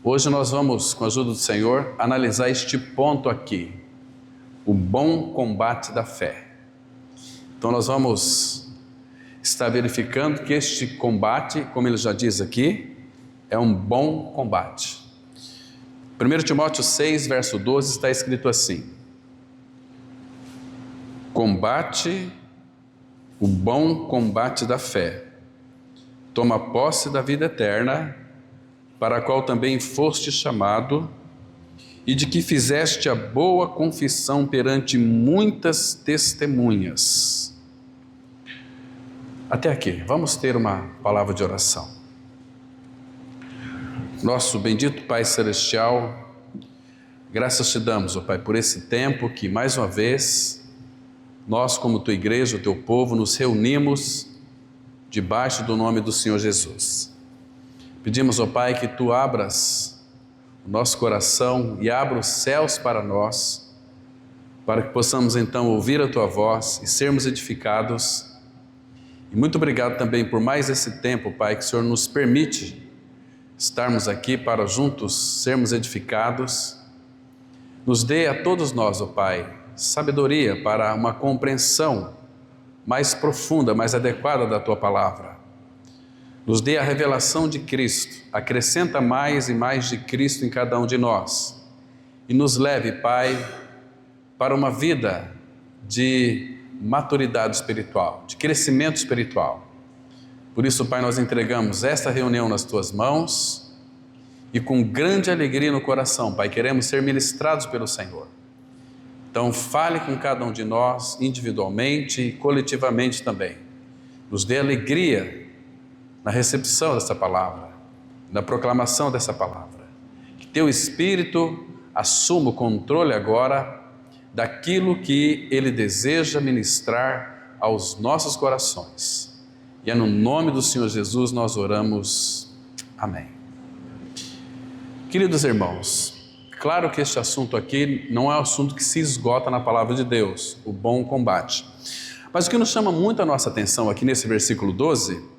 Hoje nós vamos, com a ajuda do Senhor, analisar este ponto aqui, o bom combate da fé. Então nós vamos estar verificando que este combate, como ele já diz aqui, é um bom combate. 1 Timóteo 6, verso 12, está escrito assim: combate o bom combate da fé, toma posse da vida eterna, para a qual também foste chamado, e de que fizeste a boa confissão perante muitas testemunhas. Até aqui, vamos ter uma palavra de oração. Nosso bendito Pai Celestial, graças te damos, ó Pai, por esse tempo que mais uma vez nós, como tua igreja, o teu povo, nos reunimos debaixo do nome do Senhor Jesus. Pedimos, ó Pai, que tu abras o nosso coração e abra os céus para nós, para que possamos então ouvir a tua voz e sermos edificados. E muito obrigado também por mais esse tempo, Pai, que o Senhor nos permite estarmos aqui para juntos sermos edificados. Nos dê a todos nós, ó Pai, sabedoria para uma compreensão mais profunda, mais adequada da tua palavra. Nos dê a revelação de Cristo, acrescenta mais e mais de Cristo em cada um de nós. E nos leve, Pai, para uma vida de maturidade espiritual, de crescimento espiritual. Por isso, Pai, nós entregamos esta reunião nas tuas mãos e com grande alegria no coração, Pai, queremos ser ministrados pelo Senhor. Então, fale com cada um de nós individualmente e coletivamente também. Nos dê alegria na recepção dessa palavra, na proclamação dessa palavra. Que teu Espírito assuma o controle agora daquilo que Ele deseja ministrar aos nossos corações. E é no nome do Senhor Jesus nós oramos. Amém. Queridos irmãos, claro que este assunto aqui não é um assunto que se esgota na palavra de Deus, o bom combate. Mas o que nos chama muito a nossa atenção aqui nesse versículo 12,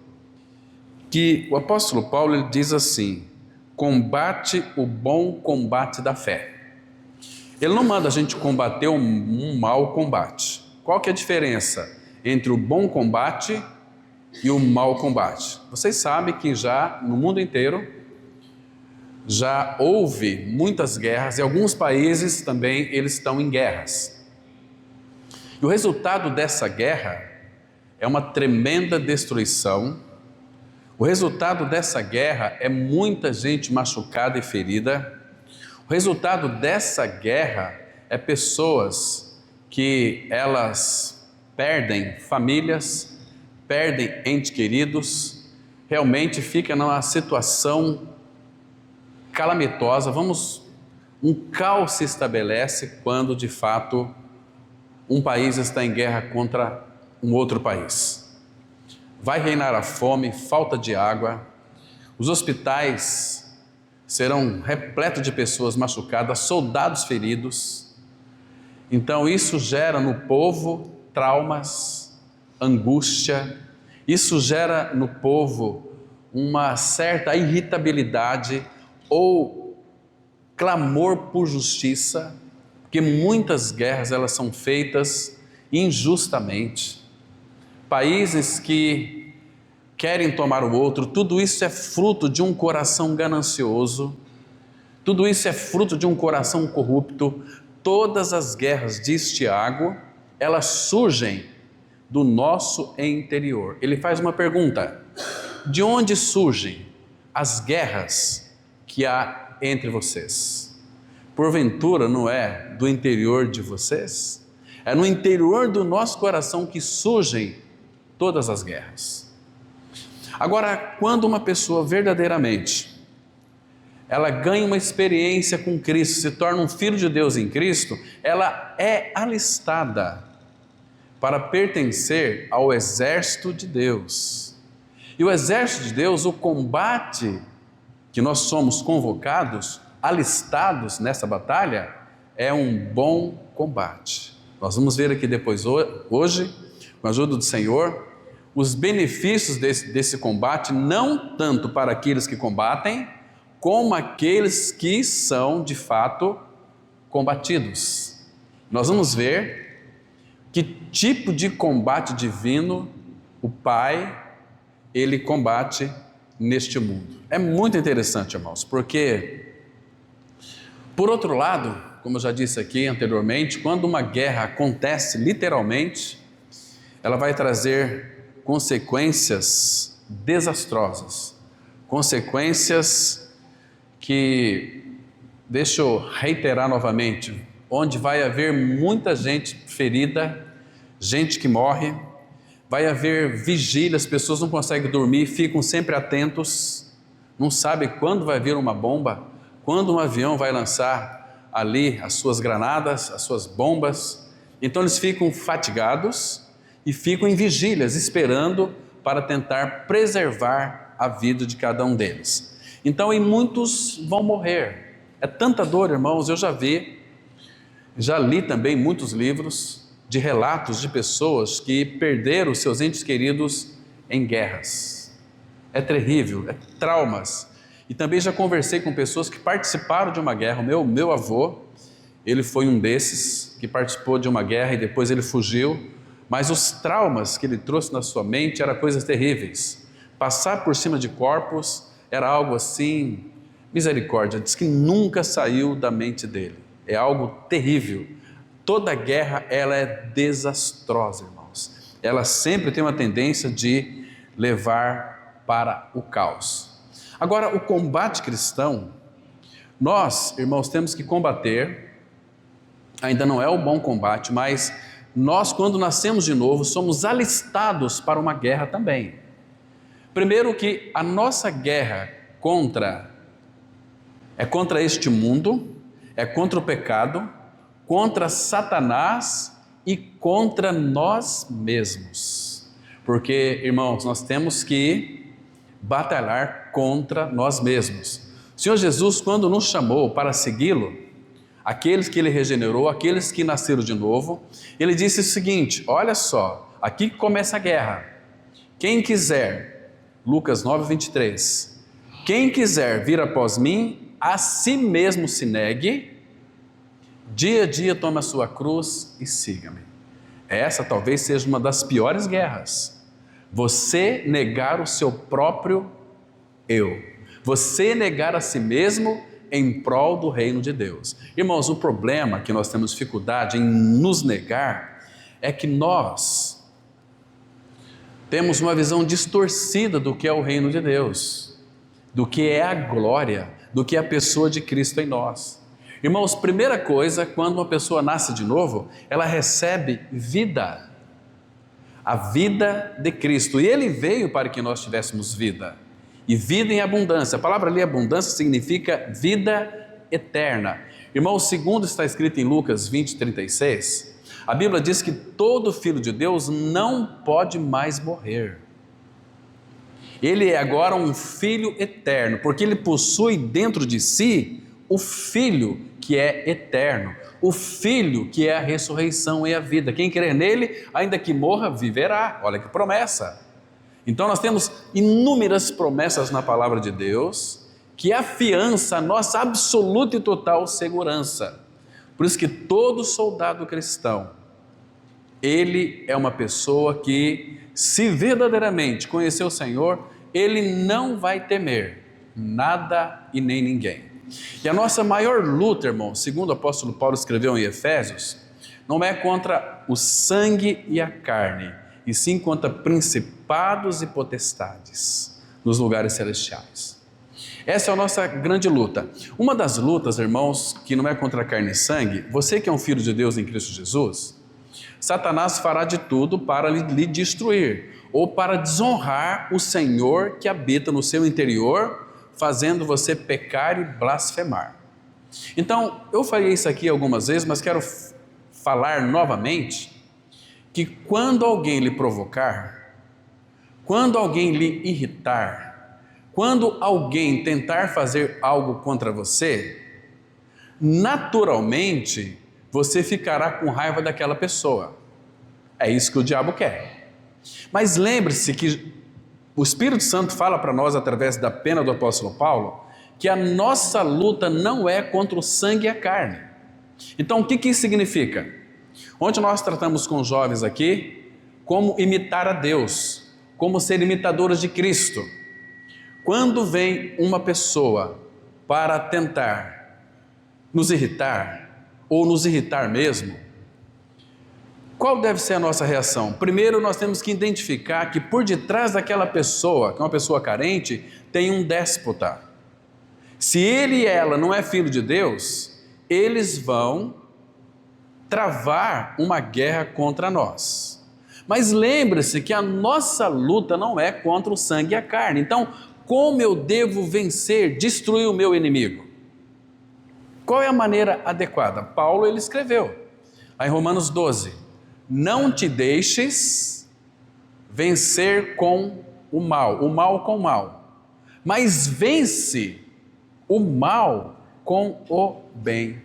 que o apóstolo Paulo ele diz assim: combate o bom combate da fé. Ele não manda a gente combater um mau combate. Qual que é a diferença entre o bom combate e o mau combate? Vocês sabem que já no mundo inteiro já houve muitas guerras e alguns países também eles estão em guerras. E o resultado dessa guerra é uma tremenda destruição. O resultado dessa guerra é muita gente machucada e ferida. O resultado dessa guerra é pessoas que elas perdem famílias, perdem entes queridos, realmente fica numa situação calamitosa. Um caos se estabelece quando de fato um país está em guerra contra um outro país. Vai reinar a fome, falta de água, os hospitais serão repletos de pessoas machucadas, soldados feridos. Então isso gera no povo traumas, angústia, isso gera no povo uma certa irritabilidade ou clamor por justiça, porque muitas guerras elas são feitas injustamente. Países que querem tomar o outro, tudo isso é fruto de um coração ganancioso, tudo isso é fruto de um coração corrupto. Todas as guerras, diz Tiago, elas surgem do nosso interior. Ele faz uma pergunta: de onde surgem as guerras que há entre vocês? Porventura não é do interior de vocês? É no interior do nosso coração que surgem todas as guerras. Agora, quando uma pessoa verdadeiramente ela ganha uma experiência com Cristo, se torna um filho de Deus em Cristo, ela é alistada para pertencer ao exército de Deus. E o exército de Deus, o combate que nós somos convocados, alistados nessa batalha, é um bom combate. Nós vamos ver aqui depois, hoje, com a ajuda do Senhor, os benefícios desse combate, não tanto para aqueles que combatem, como aqueles que são de fato combatidos. Nós vamos ver que tipo de combate divino o Pai, ele combate neste mundo. É muito interessante, irmãos, porque, por outro lado, como eu já disse aqui anteriormente, quando uma guerra acontece literalmente, ela vai trazer consequências desastrosas, consequências que, deixa eu reiterar novamente, onde vai haver muita gente ferida, gente que morre, vai haver vigília, as pessoas não conseguem dormir, ficam sempre atentos, não sabem quando vai vir uma bomba, quando um avião vai lançar ali as suas granadas, as suas bombas. Então eles ficam fatigados e ficam em vigílias, esperando para tentar preservar a vida de cada um deles. Então, e muitos vão morrer. É tanta dor, irmãos, eu já li também muitos livros de relatos de pessoas que perderam seus entes queridos em guerras. É terrível, é traumas. E também já conversei com pessoas que participaram de uma guerra. O meu avô, ele foi um desses que participou de uma guerra e depois ele fugiu. Mas os traumas que ele trouxe na sua mente eram coisas terríveis. Passar por cima de corpos era algo assim, misericórdia, diz que nunca saiu da mente dele. É algo terrível. Toda guerra, ela é desastrosa, irmãos. Ela sempre tem uma tendência de levar para o caos. Agora, o combate cristão, nós, irmãos, temos que combater, ainda não é o bom combate, mas nós, quando nascemos de novo, somos alistados para uma guerra também. Primeiro que a nossa guerra é contra este mundo, é contra o pecado, contra Satanás e contra nós mesmos. Porque, irmãos, nós temos que batalhar contra nós mesmos. O Senhor Jesus, quando nos chamou para segui-lo, aqueles que Ele regenerou, aqueles que nasceram de novo, Ele disse o seguinte, olha só, aqui começa a guerra. Quem quiser, Lucas 9, 23, quem quiser vir após mim, a si mesmo se negue, dia a dia tome a sua cruz e siga-me. Essa talvez seja uma das piores guerras. Você negar o seu próprio eu. Você negar a si mesmo em prol do reino de Deus. Irmãos, o problema que nós temos dificuldade em nos negar é que nós temos uma visão distorcida do que é o reino de Deus, do que é a glória, do que é a pessoa de Cristo em nós. Irmãos, primeira coisa, quando uma pessoa nasce de novo, ela recebe vida, a vida de Cristo, e Ele veio para que nós tivéssemos vida, e vida em abundância. A palavra ali abundância significa vida eterna. Irmãos, segundo está escrito em Lucas 20, 36, a Bíblia diz que todo filho de Deus não pode mais morrer. Ele é agora um filho eterno, porque ele possui dentro de si o Filho que é eterno, o Filho que é a ressurreição e a vida. Quem crer nele, ainda que morra, viverá. Olha que promessa! Então nós temos inúmeras promessas na palavra de Deus que afiança a nossa absoluta e total segurança. Por isso que todo soldado cristão, ele é uma pessoa que, se verdadeiramente conhecer o Senhor, ele não vai temer nada e nem ninguém. E a nossa maior luta, irmão, segundo o apóstolo Paulo escreveu em Efésios, não é contra o sangue e a carne, e sim contra principados e potestades nos lugares celestiais. Essa é a nossa grande luta. Uma das lutas, irmãos, que não é contra carne e sangue, você que é um filho de Deus em Cristo Jesus, Satanás fará de tudo para lhe destruir, ou para desonrar o Senhor que habita no seu interior, fazendo você pecar e blasfemar. Então, eu falei isso aqui algumas vezes, mas quero falar novamente, que quando alguém lhe provocar, quando alguém lhe irritar, quando alguém tentar fazer algo contra você, naturalmente você ficará com raiva daquela pessoa. É isso que o diabo quer. Mas lembre-se que o Espírito Santo fala para nós através da pena do apóstolo Paulo, que a nossa luta não é contra o sangue e a carne. Então, o que isso significa? Ontem nós tratamos com os jovens aqui como imitar a Deus, como ser imitadores de Cristo. Quando vem uma pessoa para tentar nos irritar, ou nos irritar mesmo, qual deve ser a nossa reação? Primeiro, nós temos que identificar que por detrás daquela pessoa, que é uma pessoa carente, tem um déspota. Se ele e ela não é filho de Deus, eles vão travar uma guerra contra nós. Mas lembre-se que a nossa luta não é contra o sangue e a carne. Então, como eu devo vencer, destruir o meu inimigo? Qual é a maneira adequada? Paulo, ele escreveu, lá em Romanos 12, não te deixes vencer com o mal com o mal, mas vence o mal com o bem.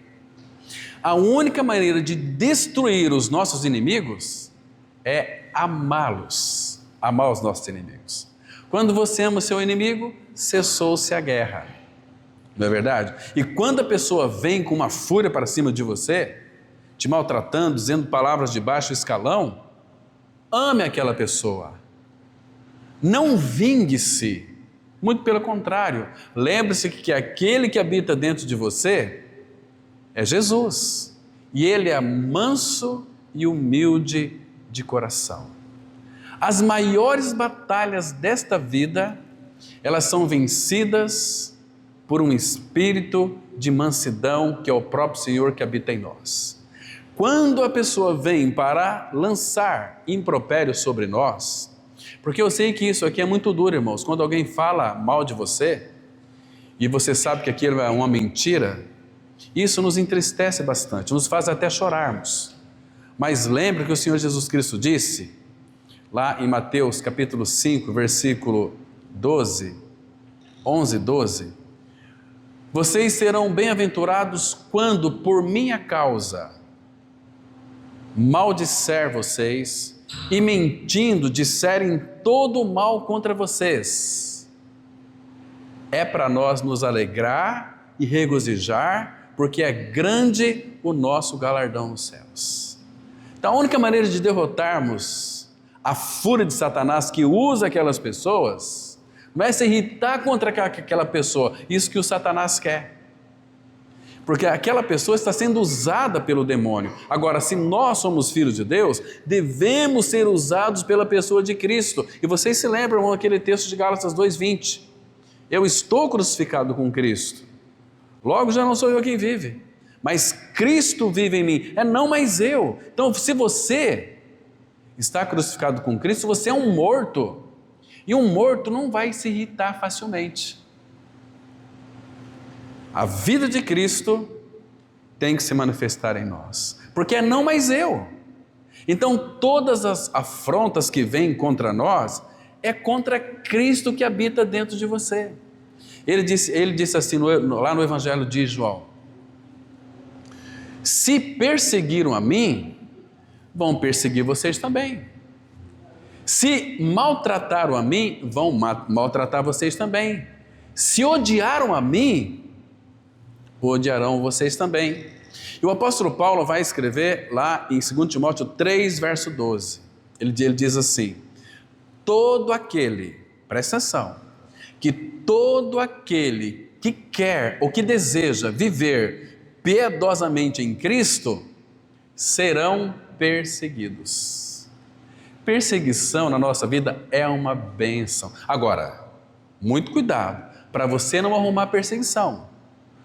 A única maneira de destruir os nossos inimigos é amá-los, amar os nossos inimigos. Quando você ama o seu inimigo, cessou-se a guerra, não é verdade? E quando a pessoa vem com uma fúria para cima de você, te maltratando, dizendo palavras de baixo escalão, ame aquela pessoa, não vingue-se, muito pelo contrário, lembre-se que aquele que habita dentro de você é Jesus, e Ele é manso e humilde de coração. As maiores batalhas desta vida, elas são vencidas por um espírito de mansidão, que é o próprio Senhor que habita em nós. Quando a pessoa vem para lançar impropério sobre nós, porque eu sei que isso aqui é muito duro, irmãos, quando alguém fala mal de você, e você sabe que aquilo é uma mentira, isso nos entristece bastante, nos faz até chorarmos. Mas lembre que o Senhor Jesus Cristo disse, lá em Mateus capítulo 5, versículo 11, 12, vocês serão bem-aventurados quando por minha causa maldisser vocês e mentindo disserem todo o mal contra vocês. É para nós nos alegrar e regozijar, porque é grande o nosso galardão nos céus. Então a única maneira de derrotarmos a fúria de Satanás que usa aquelas pessoas, não é se irritar contra aquela pessoa, isso que o Satanás quer. Porque aquela pessoa está sendo usada pelo demônio. Agora, se nós somos filhos de Deus, devemos ser usados pela pessoa de Cristo. E vocês se lembram aquele texto de Gálatas 2:20? Eu estou crucificado com Cristo. Logo já não sou eu quem vive, mas Cristo vive em mim. É não mais eu. Então, se você está crucificado com Cristo, você é um morto. E um morto não vai se irritar facilmente. A vida de Cristo tem que se manifestar em nós, porque é não mais eu. Então todas as afrontas que vêm contra nós, é contra Cristo que habita dentro de você. Ele disse assim lá no Evangelho de João, se perseguiram a mim, vão perseguir vocês também. Se maltrataram a mim, vão maltratar vocês também. Se odiaram a mim, odiarão vocês também. E o apóstolo Paulo vai escrever lá em 2 Timóteo 3, verso 12. Ele diz assim, todo aquele, presta atenção, que todo aquele que quer ou que deseja viver piedosamente em Cristo, serão perseguidos. Perseguição na nossa vida é uma bênção. Agora, muito cuidado, para você não arrumar perseguição.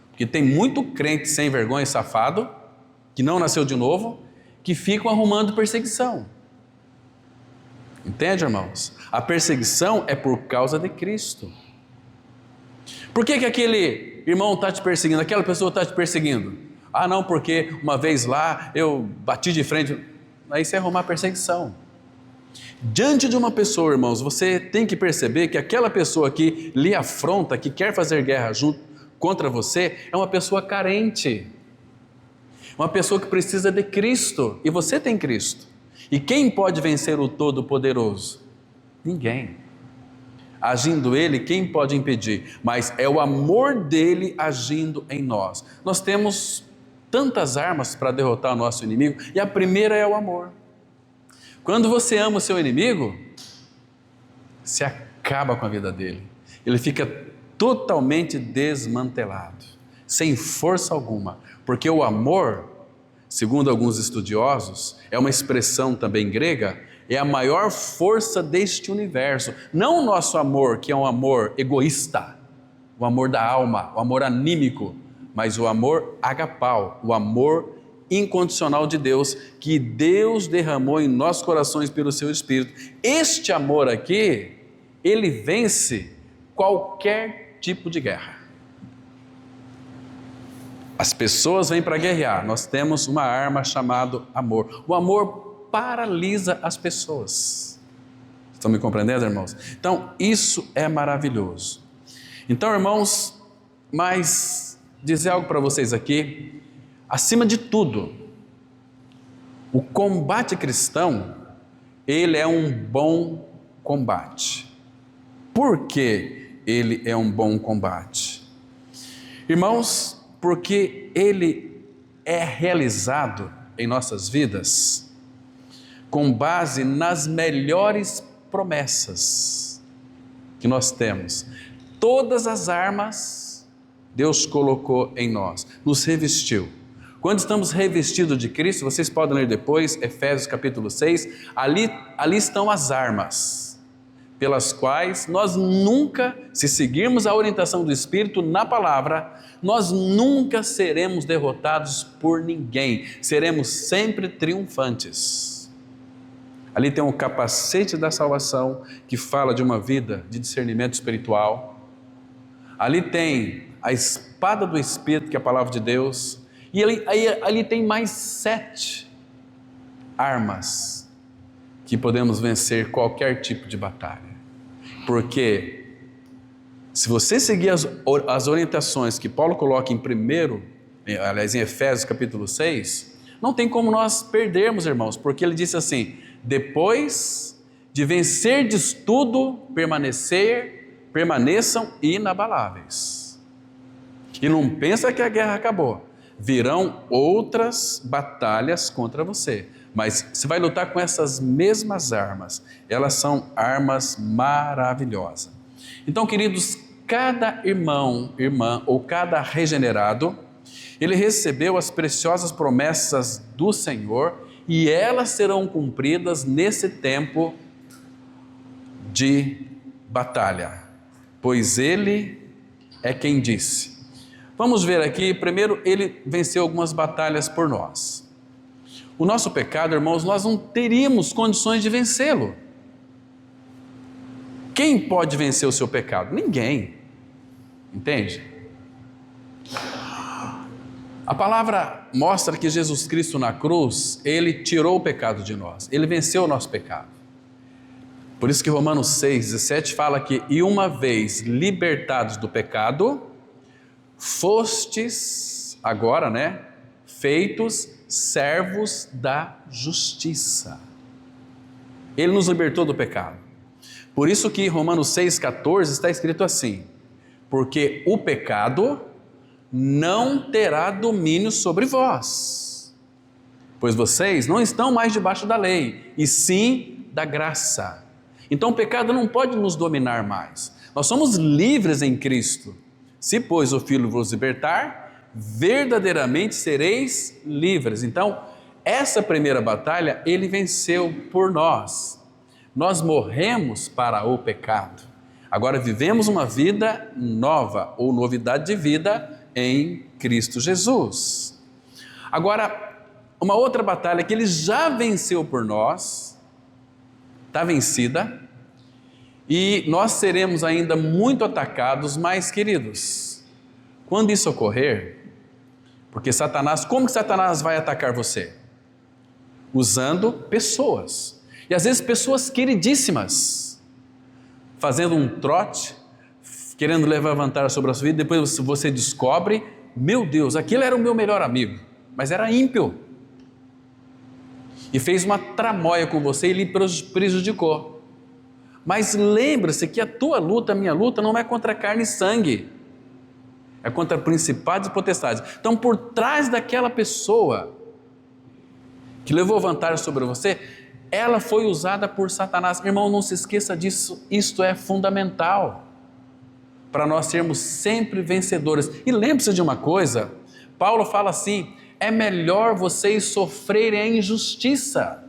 Porque tem muito crente sem vergonha e safado, que não nasceu de novo, que ficam arrumando perseguição. Entende, irmãos? A perseguição é por causa de Cristo. Por que aquele irmão está te perseguindo, aquela pessoa está te perseguindo? Ah não, porque uma vez lá eu bati de frente. Aí você arrumar perseguição. Diante de uma pessoa, irmãos, você tem que perceber que aquela pessoa que lhe afronta, que quer fazer guerra contra você, é uma pessoa carente, uma pessoa que precisa de Cristo, e você tem Cristo. E quem pode vencer o Todo-Poderoso? Ninguém. Agindo Ele, quem pode impedir? Mas é o amor dele agindo em nós. Nós temos tantas armas para derrotar o nosso inimigo, e a primeira é o amor. Quando você ama o seu inimigo, se acaba com a vida dele. Ele fica totalmente desmantelado, sem força alguma, porque o amor, segundo alguns estudiosos, é uma expressão também grega, é a maior força deste universo. Não o nosso amor, que é um amor egoísta, o amor da alma, o amor anímico, mas o amor agapau, o amor incondicional de Deus, que Deus derramou em nossos corações pelo seu Espírito. Este amor aqui, ele vence qualquer tipo de guerra. As pessoas vêm para guerrear, nós temos uma arma chamada amor. O amor paralisa as pessoas. Estão me compreendendo, irmãos? Então, isso é maravilhoso. Então, irmãos, mas dizer algo para vocês aqui, acima de tudo, o combate cristão, ele é um bom combate. Por que ele é um bom combate? Irmãos, porque ele é realizado em nossas vidas com base nas melhores promessas que nós temos. Todas as armas Deus colocou em nós, nos revestiu. Quando estamos revestidos de Cristo, vocês podem ler depois, Efésios capítulo 6, ali estão as armas, pelas quais nós nunca, se seguirmos a orientação do Espírito na palavra, nós nunca seremos derrotados por ninguém, seremos sempre triunfantes. Ali tem o capacete da salvação, que fala de uma vida de discernimento espiritual. Ali tem a espada do Espírito, que é a palavra de Deus. E ali tem mais 7 armas que podemos vencer qualquer tipo de batalha. Porque se você seguir as orientações que Paulo coloca em Efésios capítulo 6, não tem como nós perdermos, irmãos, porque ele disse assim: depois de vencerdes tudo, permaneçam inabaláveis. E não pensa que a guerra acabou. Virão outras batalhas contra você, mas você vai lutar com essas mesmas armas. Elas são armas maravilhosas. Então, queridos, cada irmão, irmã ou cada regenerado, ele recebeu as preciosas promessas do Senhor e elas serão cumpridas nesse tempo de batalha, pois Ele é quem disse. Vamos ver aqui, primeiro, Ele venceu algumas batalhas por nós. O nosso pecado, irmãos, nós não teríamos condições de vencê-lo. Quem pode vencer o seu pecado? Ninguém. Entende? A palavra mostra que Jesus Cristo na cruz, Ele tirou o pecado de nós. Ele venceu o nosso pecado. Por isso que Romanos 6,17 fala que, e uma vez libertados do pecado, fostes, agora, feitos servos da justiça. Ele nos libertou do pecado. Por isso que Romanos 6,14 está escrito assim: porque o pecado não terá domínio sobre vós, pois vocês não estão mais debaixo da lei, e sim da graça. Então o pecado não pode nos dominar mais. Nós somos livres em Cristo. Se, pois, o Filho vos libertar, verdadeiramente sereis livres. Então, essa primeira batalha, Ele venceu por nós. Nós morremos para o pecado. Agora vivemos uma vida nova, ou novidade de vida em Cristo Jesus. Agora, uma outra batalha que Ele já venceu por nós, está vencida, e nós seremos ainda muito atacados, mas, queridos, quando isso ocorrer, porque Satanás, como que Satanás vai atacar você? Usando pessoas, e às vezes pessoas queridíssimas, fazendo um trote, querendo levar vantagem sobre a sua vida, depois você descobre, meu Deus, aquele era o meu melhor amigo, mas era ímpio, e fez uma tramóia com você e lhe prejudicou. Mas lembre-se que a tua luta, a minha luta, não é contra carne e sangue, é contra principados e potestades. Então, por trás daquela pessoa que levou vantagem sobre você, ela foi usada por Satanás. Irmão, não se esqueça disso, isto é fundamental para nós sermos sempre vencedores. E lembre-se de uma coisa, Paulo fala assim, é melhor vocês sofrerem a injustiça.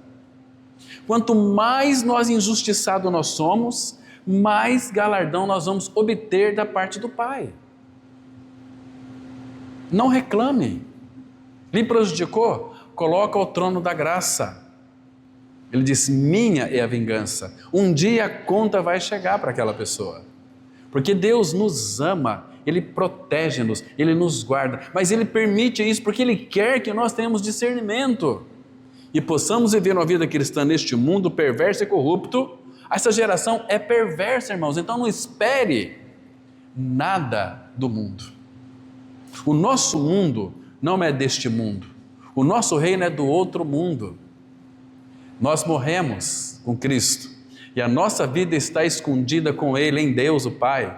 Quanto mais nós injustiçados nós somos, mais galardão nós vamos obter da parte do Pai. Não reclame. Lhe prejudicou? Coloca ao trono da graça. Ele diz, minha é a vingança. Um dia a conta vai chegar para aquela pessoa. Porque Deus nos ama, Ele protege-nos, Ele nos guarda. Mas Ele permite isso porque Ele quer que nós tenhamos discernimento. E possamos viver uma vida cristã neste mundo perverso e corrupto. Essa geração é perversa, irmãos. Então não espere nada do mundo. O nosso mundo não é deste mundo. O nosso reino é do outro mundo. Nós morremos com Cristo e a nossa vida está escondida com Ele em Deus o Pai.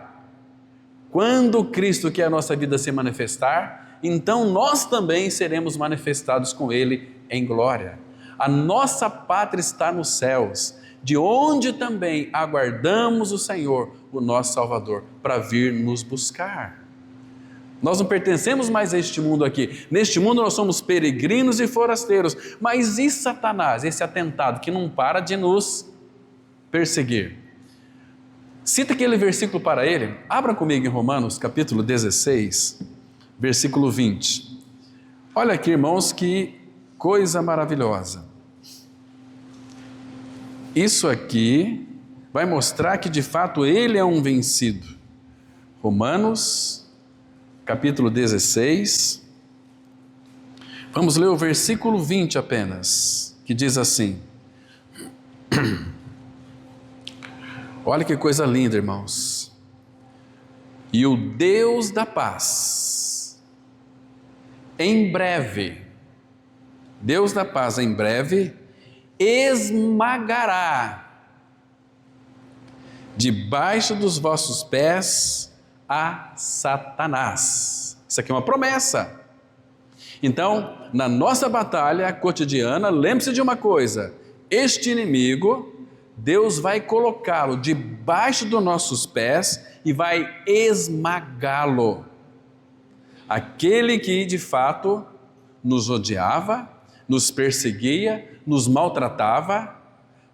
Quando Cristo, que é a nossa vida, se manifestar, então nós também seremos manifestados com Ele em glória. A nossa pátria está nos céus, de onde também aguardamos o Senhor, o nosso Salvador, para vir nos buscar. Nós não pertencemos mais a este mundo aqui. Neste mundo nós somos peregrinos e forasteiros. Mas e Satanás, esse atentado que não para de nos perseguir? Cita aquele versículo para ele. Abra comigo em Romanos capítulo 16, versículo 20. Olha aqui, irmãos, que coisa maravilhosa. Isso aqui vai mostrar que de fato ele é um vencido. Romanos capítulo 16, vamos ler o versículo 20 apenas, que diz assim, olha que coisa linda, irmãos, e o Deus da paz, em breve, Deus da paz em breve, esmagará debaixo dos vossos pés a Satanás. Isso aqui é uma promessa. Então, na nossa batalha cotidiana, lembre-se de uma coisa, este inimigo, Deus vai colocá-lo debaixo dos nossos pés e vai esmagá-lo. Aquele que de fato nos odiava, nos perseguia, nos maltratava,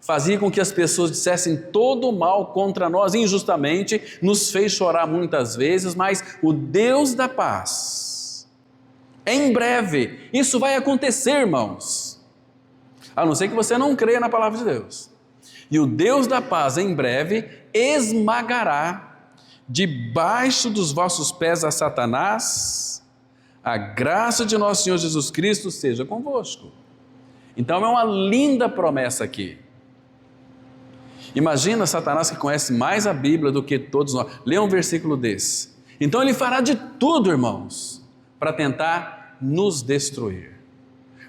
fazia com que as pessoas dissessem todo o mal contra nós injustamente, nos fez chorar muitas vezes, mas o Deus da paz, em breve, isso vai acontecer, irmãos, a não ser que você não creia na palavra de Deus, e o Deus da paz, em breve, esmagará debaixo dos vossos pés a Satanás. A graça de nosso Senhor Jesus Cristo seja convosco. Então é uma linda promessa aqui. Imagina Satanás, que conhece mais a Bíblia do que todos nós. Lê um versículo desse. Então ele fará de tudo, irmãos, para tentar nos destruir.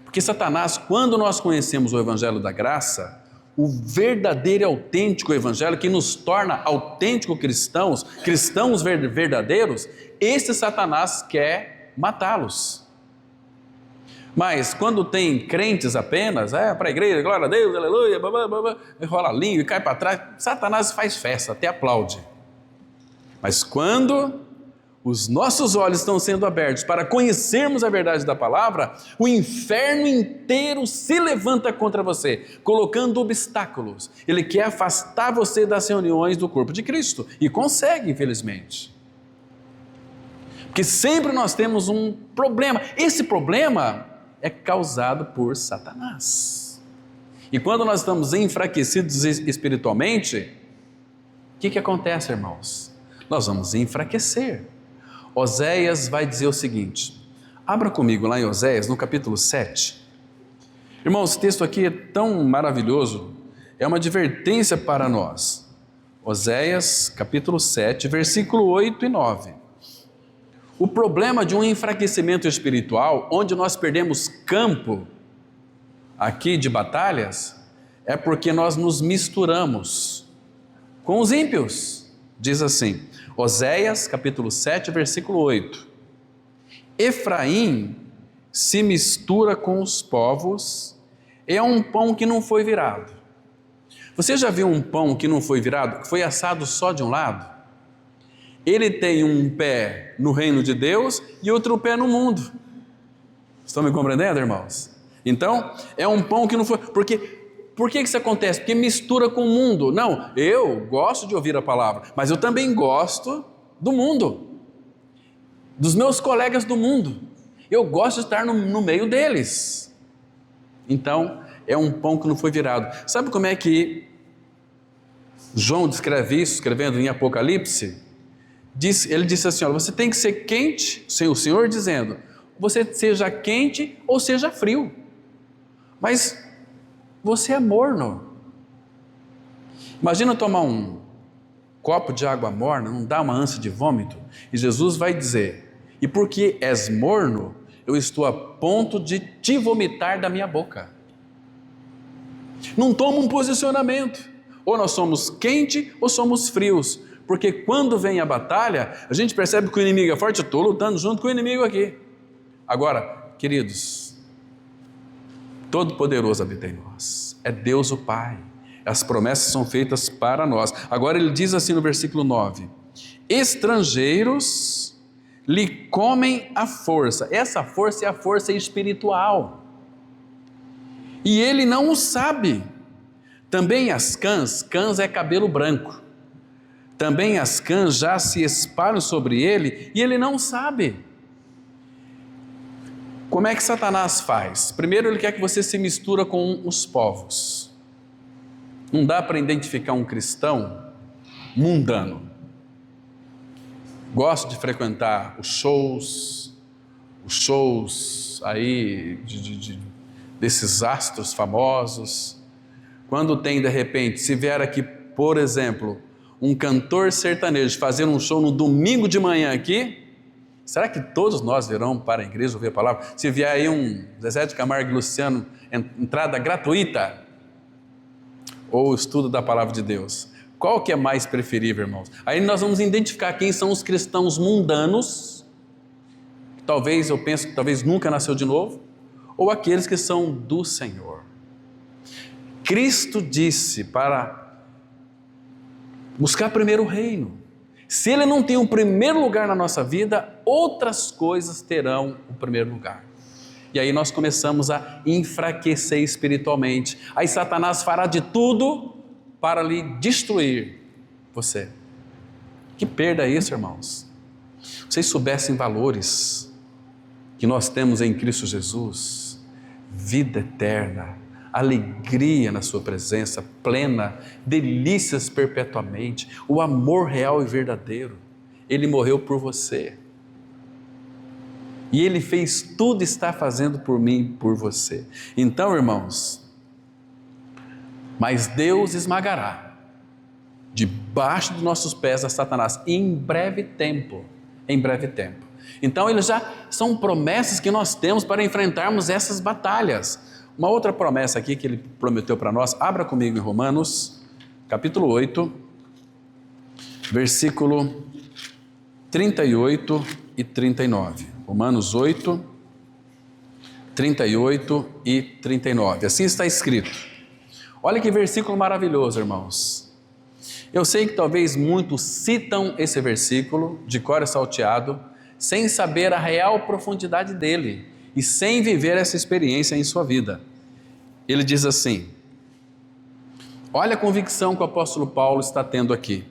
Porque Satanás, quando nós conhecemos o Evangelho da Graça, o verdadeiro e autêntico Evangelho, que nos torna autênticos cristãos verdadeiros, esse Satanás quer matá-los. Mas quando tem crentes apenas, para a igreja, glória a Deus, aleluia, rola a língua e cai para trás, Satanás faz festa, até aplaude. Mas quando os nossos olhos estão sendo abertos para conhecermos a verdade da palavra, o inferno inteiro se levanta contra você, colocando obstáculos. Ele quer afastar você das reuniões do corpo de Cristo, e consegue, infelizmente. Porque sempre nós temos um problema. Esse problema é causado por Satanás. E quando nós estamos enfraquecidos espiritualmente, o que acontece, irmãos? Nós vamos enfraquecer. Oséias vai dizer o seguinte, abra comigo lá em Oséias, no capítulo 7. Irmãos, esse texto aqui é tão maravilhoso, é uma advertência para nós. Oséias, capítulo 7, versículo 8 e 9. O problema de um enfraquecimento espiritual, onde nós perdemos campo aqui de batalhas, é porque nós nos misturamos com os ímpios. Diz assim, Oséias capítulo 7, versículo 8. Efraim se mistura com os povos, é um pão que não foi virado. Você já viu um pão que não foi virado, que foi assado só de um lado? Ele tem um pé no reino de Deus e outro pé no mundo. Estão me compreendendo, irmãos? Então, é um pão que não foi... Por que isso acontece? Porque mistura com o mundo. Não, eu gosto de ouvir a palavra, mas eu também gosto do mundo, dos meus colegas do mundo. Eu gosto de estar no meio deles. Então, é um pão que não foi virado. Sabe como é que João descreve isso, escrevendo em Apocalipse? Ele disse assim, olha, você tem que ser quente, o Senhor dizendo, você seja quente ou seja frio, mas você é morno. Imagina tomar um copo de água morna, não dá uma ânsia de vômito, e Jesus vai dizer, e porque és morno, eu estou a ponto de te vomitar da minha boca. Não toma um posicionamento, ou nós somos quente ou somos frios, porque quando vem a batalha, a gente percebe que o inimigo é forte, eu estou lutando junto com o inimigo aqui. Agora, queridos, Todo-Poderoso habita em nós, é Deus o Pai, as promessas são feitas para nós. Agora ele diz assim no versículo 9, estrangeiros lhe comem a força, essa força é a força espiritual, e ele não o sabe. Também as cãs é cabelo branco, também as cãs já se espalham sobre ele, e ele não sabe. Como é que Satanás faz? Primeiro ele quer que você se mistura com os povos. Não dá para identificar um cristão mundano. Gosto de frequentar os shows aí desses astros famosos. Quando tem de repente, se vier aqui, por exemplo, um cantor sertanejo fazer um show no domingo de manhã aqui, será que todos nós virão para a igreja ouvir a palavra? Se vier aí um Zezé de Camargo e Luciano, entrada gratuita, ou estudo da palavra de Deus, qual que é mais preferível, irmãos? Aí nós vamos identificar quem são os cristãos mundanos, que talvez eu penso que talvez nunca nasceu de novo, ou aqueles que são do Senhor. Cristo disse para buscar primeiro o reino. Se Ele não tem o primeiro lugar na nossa vida, outras coisas terão o primeiro lugar. E aí nós começamos a enfraquecer espiritualmente. Aí Satanás fará de tudo para lhe destruir você. Que perda é isso, irmãos? Se vocês soubessem valores que nós temos em Cristo Jesus, vida eterna, alegria na sua presença plena, delícias perpetuamente, o amor real e verdadeiro. Ele morreu por você. E Ele fez tudo, está fazendo por mim e por você. Então, irmãos, mas Deus esmagará debaixo dos nossos pés a Satanás em breve tempo. Em breve tempo. Então, eles já são promessas que nós temos para enfrentarmos essas batalhas. Uma outra promessa aqui que Ele prometeu para nós, abra comigo em Romanos, capítulo 8, versículo 38 e 39. Romanos 8, 38 e 39. Assim está escrito. Olha que versículo maravilhoso, irmãos. Eu sei que talvez muitos citam esse versículo de cor e salteado, sem saber a real profundidade dele e sem viver essa experiência em sua vida. Ele diz assim, olha a convicção que o apóstolo Paulo está tendo aqui.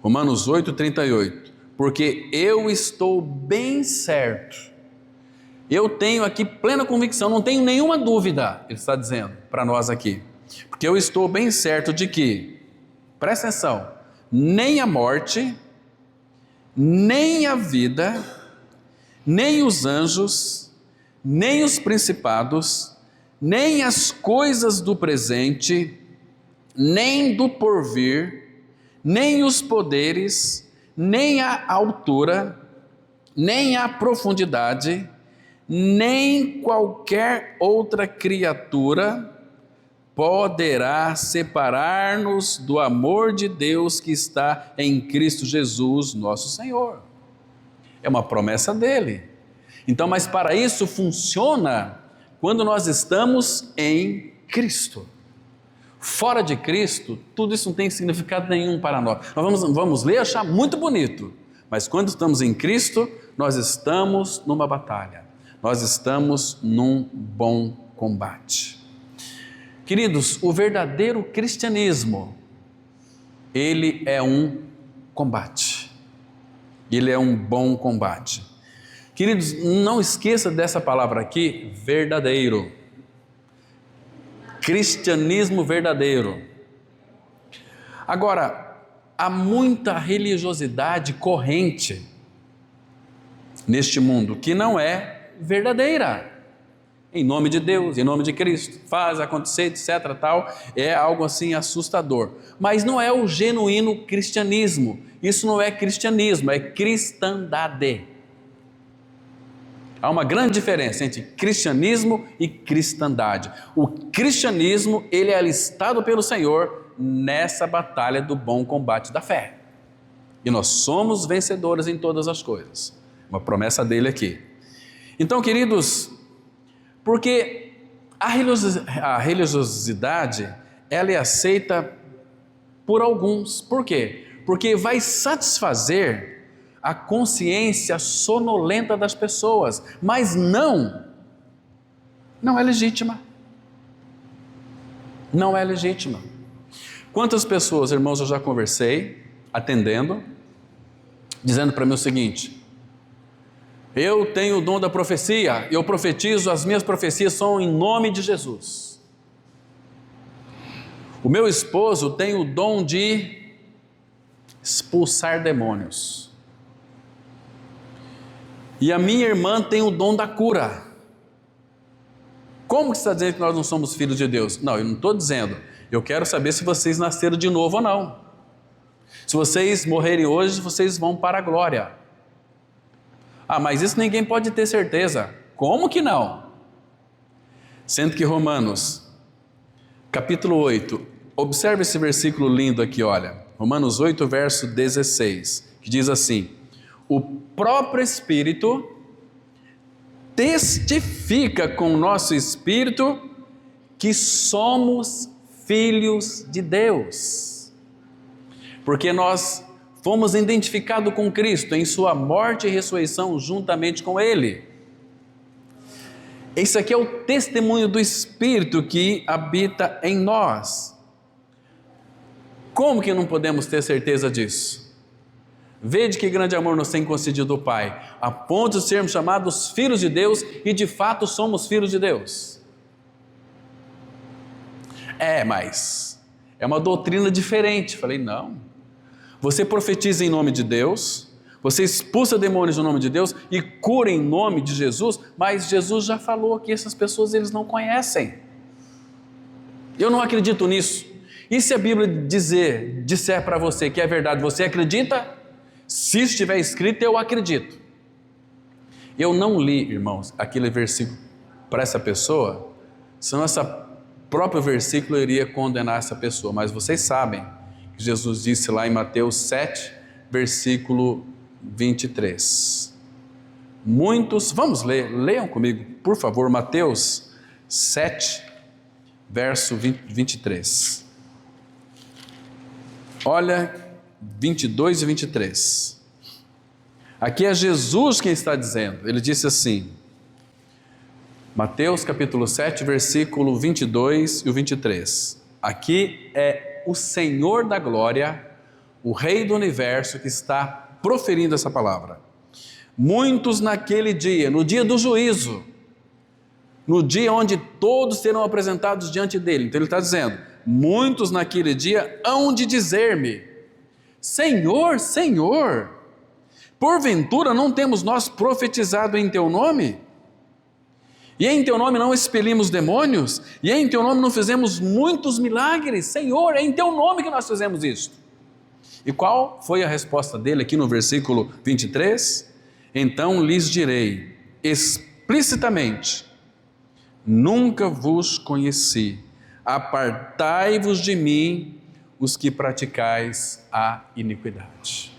Romanos 8, 38. Porque eu estou bem certo, eu tenho aqui plena convicção, não tenho nenhuma dúvida, ele está dizendo para nós aqui, porque eu estou bem certo de que, presta atenção, nem a morte, nem a vida, nem os anjos, nem os principados, nem as coisas do presente, nem do porvir, nem os poderes, nem a altura, nem a profundidade, nem qualquer outra criatura poderá separar-nos do amor de Deus que está em Cristo Jesus, nosso Senhor. É uma promessa dele. Então, mas para isso funciona quando nós estamos em Cristo. Fora de Cristo, tudo isso não tem significado nenhum para nós. Nós vamos ler e achar muito bonito, mas quando estamos em Cristo, nós estamos numa batalha, nós estamos num bom combate. Queridos, o verdadeiro cristianismo, ele é um combate, ele é um bom combate. Queridos, não esqueça dessa palavra aqui, verdadeiro. Cristianismo verdadeiro. Agora, há muita religiosidade corrente neste mundo que não é verdadeira. Em nome de Deus, em nome de Cristo, faz acontecer, etc. tal, é algo assim assustador. Mas não é o genuíno cristianismo. Isso não é cristianismo, é cristandade. Há uma grande diferença entre cristianismo e cristandade. O cristianismo, ele é alistado pelo Senhor nessa batalha do bom combate da fé. E nós somos vencedores em todas as coisas. Uma promessa dele aqui. Então, queridos, porque a religiosidade, ela é aceita por alguns. Por quê? Porque vai satisfazer a consciência sonolenta das pessoas, mas não é legítima. Não é legítima. Quantas pessoas, irmãos, eu já conversei, atendendo, dizendo para mim o seguinte: eu tenho o dom da profecia, eu profetizo, as minhas profecias são em nome de Jesus. O meu esposo tem o dom de expulsar demônios. E a minha irmã tem o dom da cura. Como que você está dizendo que nós não somos filhos de Deus? Não, eu não estou dizendo. Eu quero saber se vocês nasceram de novo ou não. Se vocês morrerem hoje, vocês vão para a glória. Ah, mas isso ninguém pode ter certeza. Como que não? Sendo que Romanos, capítulo 8, observe esse versículo lindo aqui, olha. Romanos 8, verso 16, que diz assim: o próprio Espírito testifica com o nosso espírito que somos filhos de Deus. Porque nós fomos identificados com Cristo em sua morte e ressurreição juntamente com Ele. Esse aqui é o testemunho do Espírito que habita em nós. Como que não podemos ter certeza disso? Vede que grande amor nos tem concedido o Pai, a ponto de sermos chamados filhos de Deus, e de fato somos filhos de Deus. Mas é uma doutrina diferente. Falei, não. Você profetiza em nome de Deus, você expulsa demônios no nome de Deus e cura em nome de Jesus, mas Jesus já falou que essas pessoas eles não conhecem. Eu não acredito nisso. E se a Bíblia disser para você que é verdade, você acredita? Se estiver escrito, eu acredito. Eu não li, irmãos, aquele versículo para essa pessoa, senão esse próprio versículo iria condenar essa pessoa. Mas vocês sabem que Jesus disse lá em Mateus 7, versículo 23. Muitos, vamos ler, leiam comigo, por favor, Mateus 7, verso 23. Olha, 22 e 23. Aqui é Jesus quem está dizendo. Ele disse assim, Mateus capítulo 7, versículo 22 e o 23. Aqui é o Senhor da glória, o Rei do universo, que está proferindo essa palavra. Muitos naquele dia, no dia do juízo, no dia onde todos serão apresentados diante dele. Então ele está dizendo, muitos naquele dia hão de dizer-me: Senhor, Senhor, porventura não temos nós profetizado em teu nome? E em teu nome não expelimos demônios? E em teu nome não fizemos muitos milagres? Senhor, é em teu nome que nós fizemos isto. E qual foi a resposta dele aqui no versículo 23? Então lhes direi explicitamente: nunca vos conheci, apartai-vos de mim, os que praticais a iniquidade.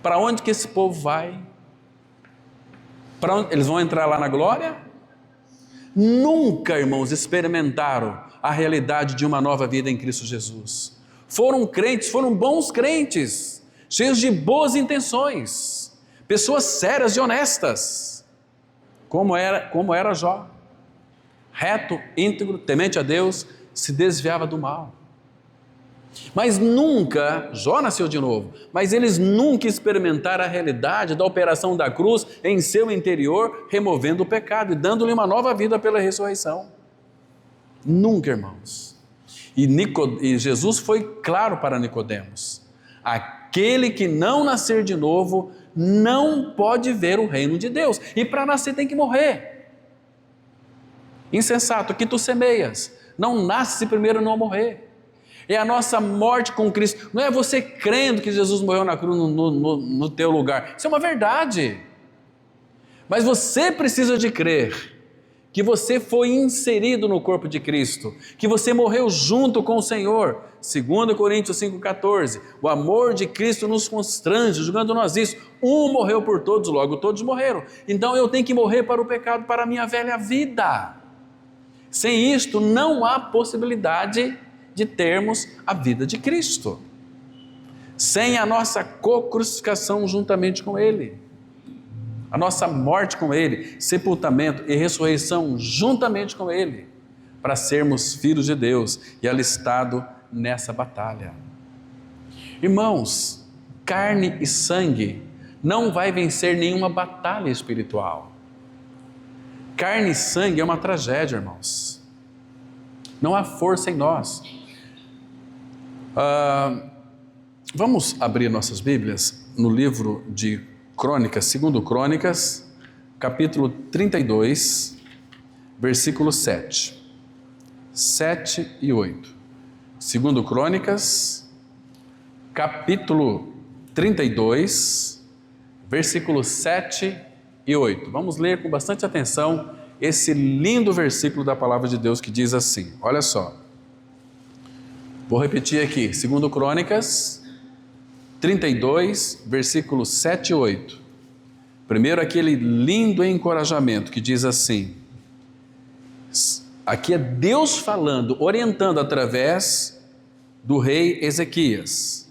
Para onde que esse povo vai? Para onde? Eles vão entrar lá na glória? Nunca, irmãos, experimentaram a realidade de uma nova vida em Cristo Jesus. Foram crentes, foram bons crentes, cheios de boas intenções, pessoas sérias e honestas, como era Jó, reto, íntegro, temente a Deus, se desviava do mal. Mas nunca, Jó nasceu de novo, mas eles nunca experimentaram a realidade da operação da cruz em seu interior, removendo o pecado e dando-lhe uma nova vida pela ressurreição. Nunca, irmãos. E Jesus foi claro para Nicodemos: aquele que não nascer de novo não pode ver o reino de Deus, e para nascer tem que morrer. Insensato, que tu semeias, não nasce se primeiro não morrer. É a nossa morte com Cristo, não é você crendo que Jesus morreu na cruz no teu lugar, isso é uma verdade, mas você precisa de crer que você foi inserido no corpo de Cristo, que você morreu junto com o Senhor. 2 Coríntios 5,14, o amor de Cristo nos constrange, julgando-nós isso, um morreu por todos, logo todos morreram, então eu tenho que morrer para o pecado, para a minha velha vida. Sem isto não há possibilidade de termos a vida de Cristo, sem a nossa co-crucificação juntamente com Ele, a nossa morte com Ele, sepultamento e ressurreição juntamente com Ele, para sermos filhos de Deus e alistado nessa batalha. Irmãos, carne e sangue não vai vencer nenhuma batalha espiritual. Carne e sangue é uma tragédia, irmãos. Não há força em nós. Vamos abrir nossas Bíblias no livro de Crônicas, 2 Crônicas, capítulo 32, versículos 7 e 8. 2 Crônicas, capítulo 32, versículos 7 e 8. Vamos ler com bastante atenção esse lindo versículo da palavra de Deus que diz assim, olha só. Vou repetir aqui, 2 Crônicas 32, versículos 7 e 8. Primeiro aquele lindo encorajamento que diz assim, aqui é Deus falando, orientando através do rei Ezequias.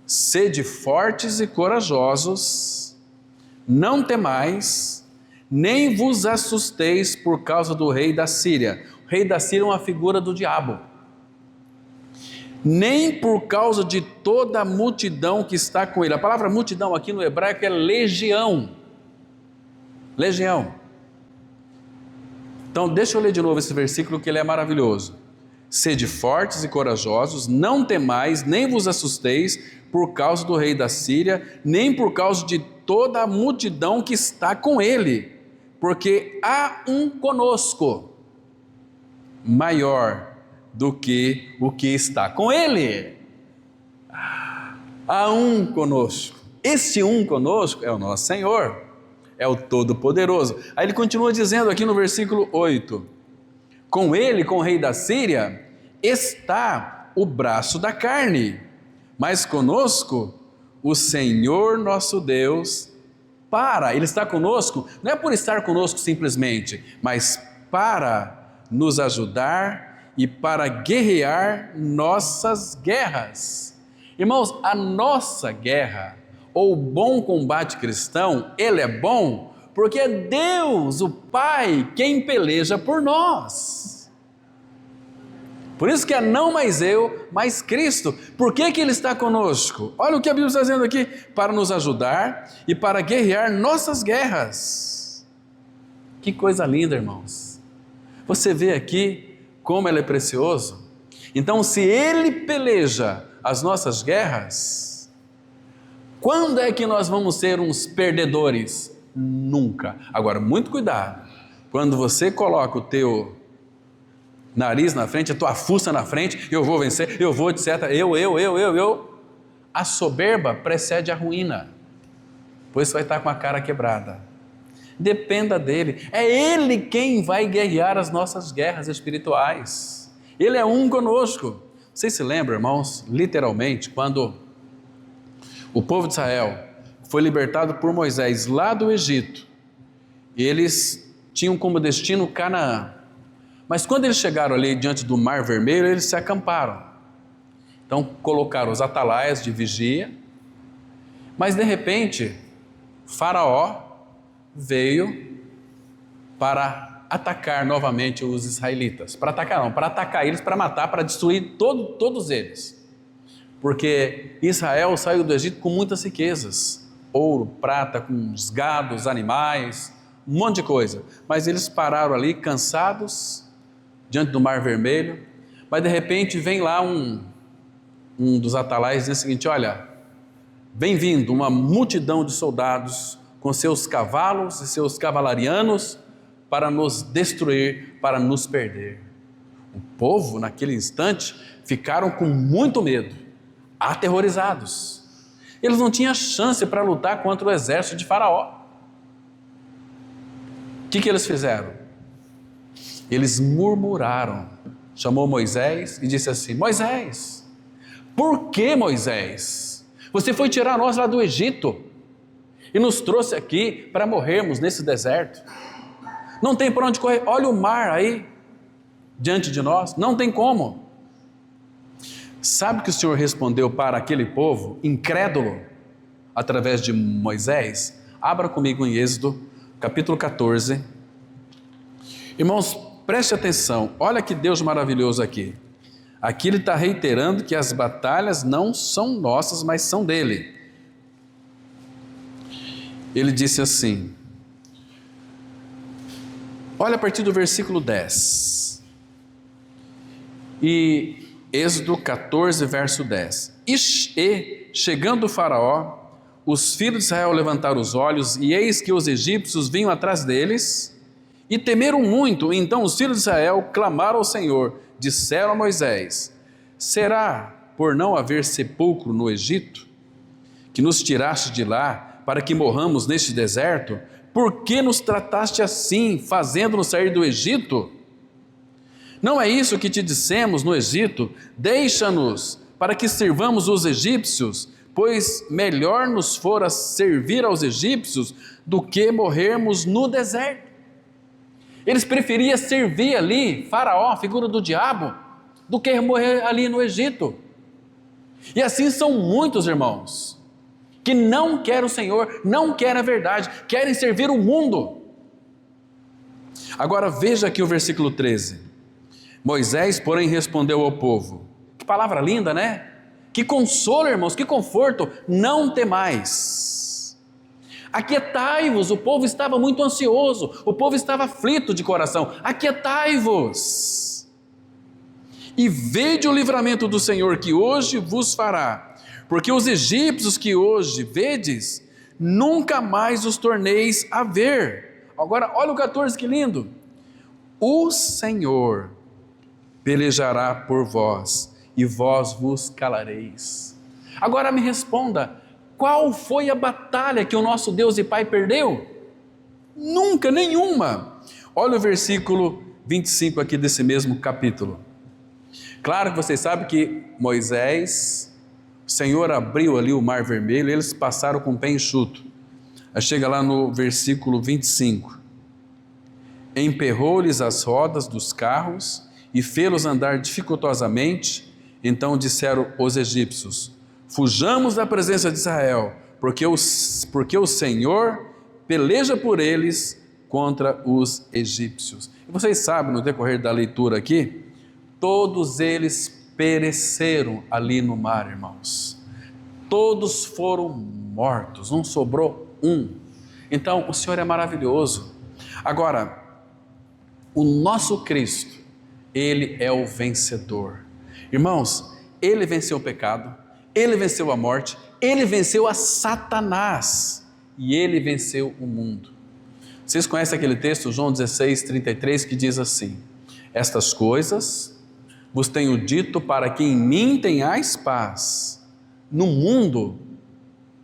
Sede fortes e corajosos, não temais, nem vos assusteis por causa do rei da Síria. O rei da Síria é uma figura do diabo. Nem por causa de toda a multidão que está com ele. A palavra multidão aqui no hebraico é legião. Legião. Então deixa eu ler de novo esse versículo que ele é maravilhoso. Sede fortes e corajosos, não temais, nem vos assusteis por causa do rei da Síria, nem por causa de toda a multidão que está com ele, porque há um conosco maior do que o que está com ele. Há um conosco. Esse um conosco é o nosso Senhor, é o Todo-Poderoso. Aí ele continua dizendo aqui no versículo 8, com ele, com o rei da Síria, está o braço da carne, mas conosco o Senhor nosso Deus ele está conosco, não é por estar conosco simplesmente, mas para nos ajudar e para guerrear nossas guerras. Irmãos, a nossa guerra, ou o bom combate cristão, ele é bom porque é Deus, o Pai, quem peleja por nós. Por isso que é não mais eu, mas Cristo. Por que Ele está conosco? Olha o que a Bíblia está dizendo aqui, para nos ajudar e para guerrear nossas guerras. Que coisa linda, irmãos. Você vê aqui como Ele é precioso. Então, se Ele peleja as nossas guerras, quando é que nós vamos ser uns perdedores? Nunca. Agora, muito cuidado, quando você coloca o teu nariz na frente, a tua fuça na frente, eu vou vencer, eu vou, etc. A soberba precede a ruína, pois você vai estar com a cara quebrada. Dependa dele, é Ele quem vai guerrear as nossas guerras espirituais. Ele é um conosco. Vocês se lembram, irmãos, literalmente, quando o povo de Israel foi libertado por Moisés lá do Egito, eles tinham como destino Canaã. Mas quando eles chegaram ali diante do Mar Vermelho, eles se acamparam. Então colocaram os atalaias de vigia, mas de repente Faraó veio para atacar novamente os israelitas. Para atacar não, para atacar eles, para matar, para destruir todos eles. Porque Israel saiu do Egito com muitas riquezas, ouro, prata, com os gados, animais, um monte de coisa. Mas eles pararam ali cansados, diante do Mar Vermelho, mas de repente vem lá um dos atalaias e diz o seguinte: olha, vem vindo uma multidão de soldados com seus cavalos e seus cavalarianos para nos destruir, para nos perder. O povo, naquele instante, ficaram com muito medo, aterrorizados. Eles não tinham chance para lutar contra o exército de Faraó. O que eles fizeram? Eles murmuraram. Chamou Moisés e disse assim: Moisés, por que, Moisés? Você foi tirar nós lá do Egito e nos trouxe aqui para morrermos nesse deserto. Não tem por onde correr, olha o mar aí diante de nós, não tem como. Sabe o que o Senhor respondeu para aquele povo incrédulo através de Moisés? Abra comigo em Êxodo capítulo 14. Irmãos, preste atenção, olha que Deus maravilhoso aqui. Aqui ele está reiterando que as batalhas não são nossas, mas são dele. Ele disse assim, olha a partir do versículo 10. E Êxodo 14, verso 10. E chegando o Faraó, os filhos de Israel levantaram os olhos, e eis que os egípcios vinham atrás deles, e temeram muito. Então os filhos de Israel clamaram ao Senhor, disseram a Moisés: será por não haver sepulcro no Egito, que nos tiraste de lá, para que morramos neste deserto? Por que nos trataste assim, fazendo-nos sair do Egito? Não é isso que te dissemos no Egito? Deixa-nos para que sirvamos os egípcios, pois melhor nos fora servir aos egípcios do que morrermos no deserto. Eles preferiam servir ali, Faraó, figura do diabo, do que morrer ali no Egito. E assim são muitos irmãos, que não querem o Senhor, não querem a verdade, querem servir o mundo. Agora veja aqui o versículo 13. Moisés, porém, respondeu ao povo. Que palavra linda, né? Que consolo, irmãos, que conforto. Não temais. Aquietai-vos, o povo estava muito ansioso, o povo estava aflito de coração. Aquietai-vos. E vede o livramento do Senhor que hoje vos fará. Porque os egípcios que hoje vedes, nunca mais os torneis a ver. Agora, olha o 14, que lindo. O Senhor pelejará por vós, e vós vos calareis. Agora me responda, qual foi a batalha que o nosso Deus e Pai perdeu? Nunca, nenhuma. Olha o versículo 25 aqui desse mesmo capítulo. Claro que vocês sabem que Moisés, o Senhor abriu ali o Mar Vermelho, e eles passaram com o pé enxuto. Aí chega lá no versículo 25. Emperrou-lhes as rodas dos carros e fê-los andar dificultosamente. Então disseram os egípcios: fujamos da presença de Israel, porque o Senhor peleja por eles contra os egípcios. E vocês sabem, no decorrer da leitura aqui, todos eles pereceram ali no mar, irmãos. Todos foram mortos, não sobrou um. Então o Senhor é maravilhoso. Agora, o nosso Cristo, Ele é o vencedor. Irmãos, Ele venceu o pecado, Ele venceu a morte, Ele venceu a Satanás e Ele venceu o mundo. Vocês conhecem aquele texto, João 16, 33, que diz assim: estas coisas vos tenho dito para que em mim tenhais paz. No mundo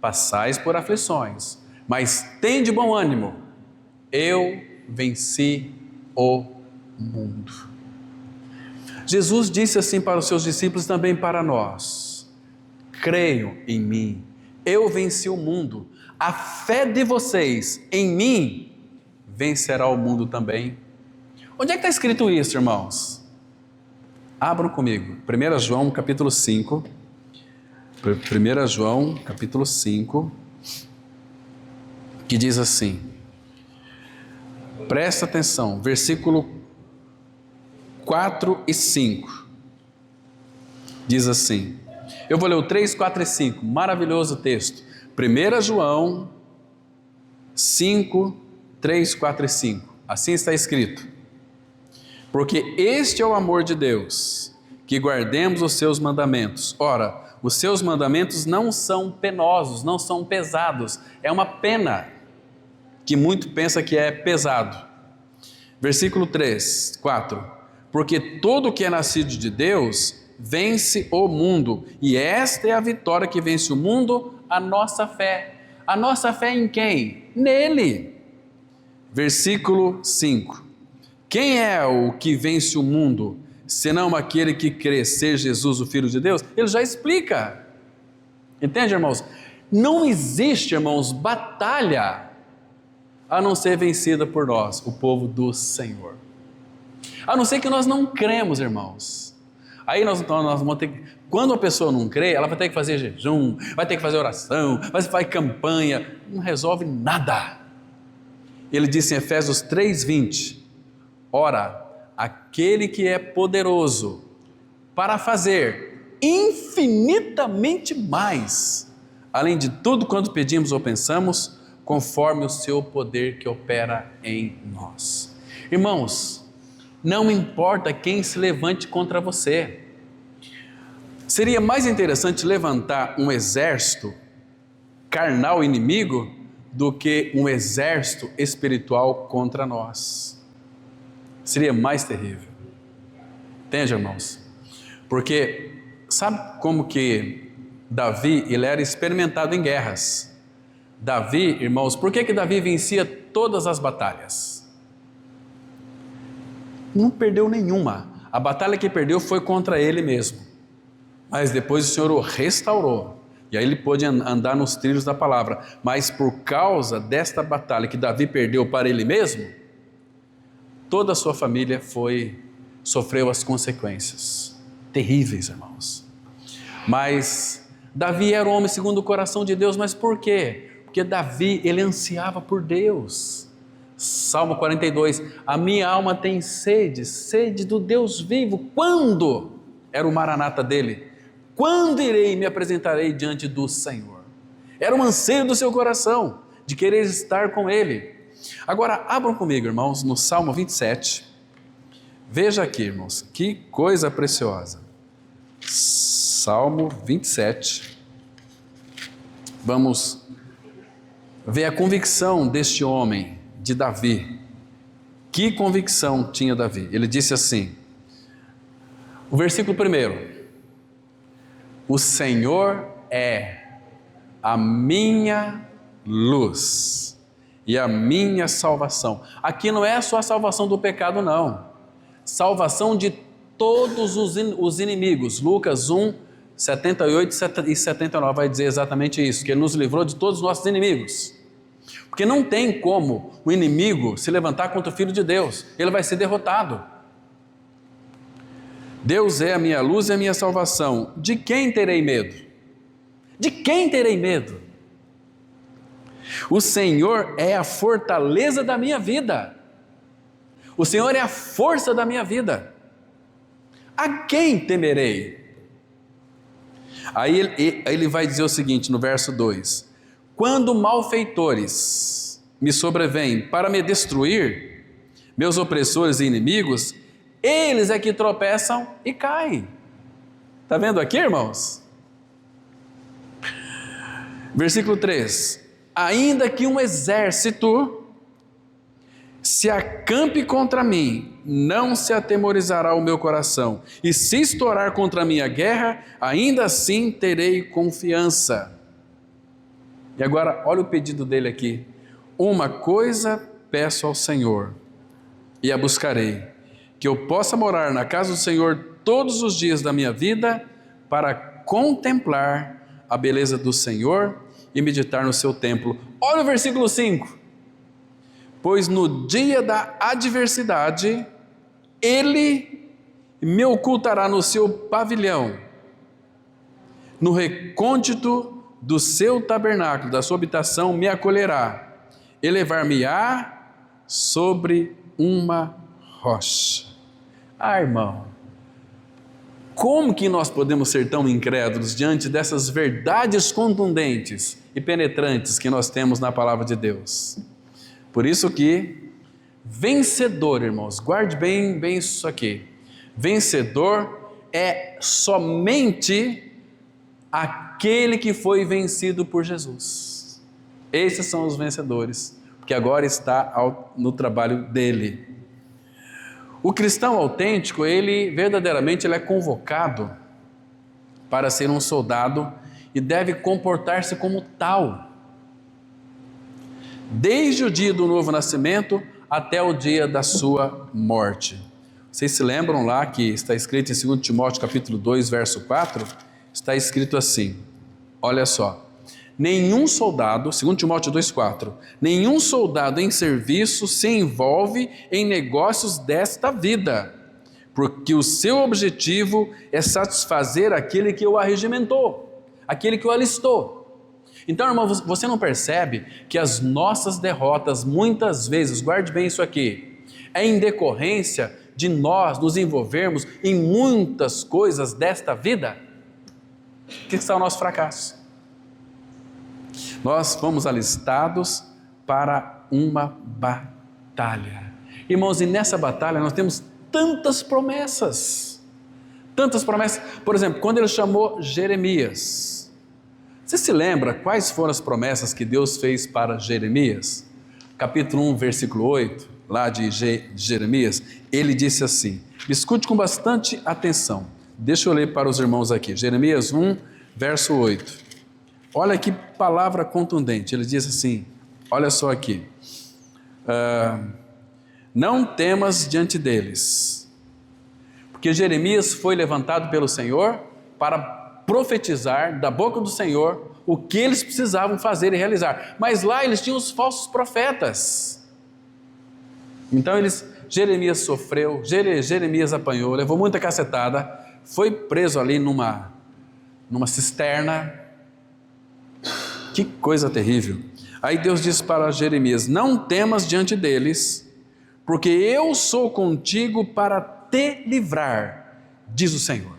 passais por aflições, mas tende bom ânimo, eu venci o mundo. Jesus disse assim para os seus discípulos, também para nós: creiam em mim, eu venci o mundo, a fé de vocês em mim vencerá o mundo também. Onde é que está escrito isso, irmãos? Abram comigo, 1 João capítulo 5, 1 João capítulo 5, que diz assim, presta atenção, versículo 4 e 5, diz assim, eu vou ler o 3, 4 e 5, maravilhoso texto, 1 João 5, 3, 4 e 5, assim está escrito, porque este é o amor de Deus, que guardemos os seus mandamentos. Ora, os seus mandamentos não são penosos, não são pesados, é uma pena, que muito pensa que é pesado. Versículo 3, 4, porque todo que é nascido de Deus vence o mundo, e esta é a vitória que vence o mundo, a nossa fé. A nossa fé em quem? Nele. Versículo 5, quem é o que vence o mundo, senão aquele que crê ser Jesus o Filho de Deus? Ele já explica, entende, irmãos? Não existe, irmãos, batalha a não ser vencida por nós, o povo do Senhor, a não ser que nós não cremos, irmãos. Aí nós vamos ter que, quando a pessoa não crê, ela vai ter que fazer jejum, vai ter que fazer oração, vai fazer campanha, não resolve nada. Ele disse em Efésios 3:20, ora, aquele que é poderoso para fazer infinitamente mais, além de tudo quanto pedimos ou pensamos, conforme o seu poder que opera em nós. Irmãos, não importa quem se levante contra você. Seria mais interessante levantar um exército carnal inimigo do que um exército espiritual contra nós. Seria mais terrível. Entende, irmãos? Porque sabe como que Davi, ele era experimentado em guerras. Davi, irmãos, por que Davi vencia todas as batalhas? Não perdeu nenhuma. A batalha que perdeu foi contra ele mesmo. Mas depois o Senhor o restaurou. E aí ele pôde andar nos trilhos da palavra. Mas por causa desta batalha que Davi perdeu para ele mesmo, toda a sua família sofreu as consequências. Terríveis, irmãos. Mas Davi era um homem segundo o coração de Deus. Mas por quê? Porque Davi, ele ansiava por Deus. Salmo 42, a minha alma tem sede, sede do Deus vivo. Quando? Era o maranata dele. Quando irei e me apresentarei diante do Senhor? Era um anseio do seu coração, de querer estar com Ele. Agora, abram comigo, irmãos, no Salmo 27. Veja aqui, irmãos, que coisa preciosa. Salmo 27. Vamos ver a convicção deste homem, de Davi. Que convicção tinha Davi? Ele disse assim, o versículo 1, o Senhor é a minha luz e a minha salvação. Aqui não é só a salvação do pecado, não. Salvação de todos os inimigos. Lucas 1, 78 e 79 vai dizer exatamente isso, que Ele nos livrou de todos os nossos inimigos. Porque não tem como o inimigo se levantar contra o Filho de Deus. Ele vai ser derrotado. Deus é a minha luz e a minha salvação. De quem terei medo? De quem terei medo? O Senhor é a fortaleza da minha vida. O Senhor é a força da minha vida. A quem temerei? Aí ele vai dizer o seguinte no verso 2: quando malfeitores me sobrevêm para me destruir, meus opressores e inimigos, eles é que tropeçam e caem. Está vendo aqui, irmãos? Versículo 3: ainda que um exército se acampe contra mim, não se atemorizará o meu coração, e se estourar contra mim a guerra, ainda assim terei confiança. E agora, olha o pedido dele aqui: uma coisa peço ao Senhor, e a buscarei, que eu possa morar na casa do Senhor todos os dias da minha vida para contemplar a beleza do Senhor e meditar no seu templo. Olha o versículo 5. Pois no dia da adversidade, ele me ocultará no seu pavilhão, no recôndito do seu tabernáculo, da sua habitação me acolherá, elevar-me-á sobre uma rocha. Irmão, como que nós podemos ser tão incrédulos diante dessas verdades contundentes e penetrantes que nós temos na palavra de Deus? Por isso que vencedor, irmãos, guarde bem isso aqui. Vencedor é somente aquele que foi vencido por Jesus. Esses são os vencedores, porque agora está no trabalho dele. O cristão autêntico, ele verdadeiramente é convocado para ser um soldado e deve comportar-se como tal, desde o dia do novo nascimento até o dia da sua morte. Vocês se lembram lá que está escrito em 2 Timóteo capítulo 2, verso 4, está escrito assim, olha só, nenhum soldado, 2 Timóteo 2,4, nenhum soldado em serviço se envolve em negócios desta vida, porque o seu objetivo é satisfazer aquele que o arregimentou, aquele que o alistou. Então, irmão, você não percebe que as nossas derrotas, muitas vezes, guarde bem isso aqui, é em decorrência de nós nos envolvermos em muitas coisas desta vida? Que está o nosso fracasso. Nós fomos alistados para uma batalha. Irmãos, e nessa batalha nós temos tantas promessas. Tantas promessas. Por exemplo, quando ele chamou Jeremias, você se lembra quais foram as promessas que Deus fez para Jeremias? Capítulo 1, versículo 8, lá de Jeremias, ele disse assim, escute com bastante atenção. Deixa eu ler para os irmãos aqui. Jeremias 1, verso 8. Olha que palavra contundente, ele diz assim, olha só aqui, não temas diante deles, porque Jeremias foi levantado pelo Senhor para profetizar da boca do Senhor o que eles precisavam fazer e realizar, mas lá eles tinham os falsos profetas, então Jeremias sofreu, Jeremias apanhou, levou muita cacetada, foi preso ali numa cisterna. Que coisa terrível. Aí Deus diz para Jeremias, não temas diante deles, porque eu sou contigo para te livrar, diz o Senhor.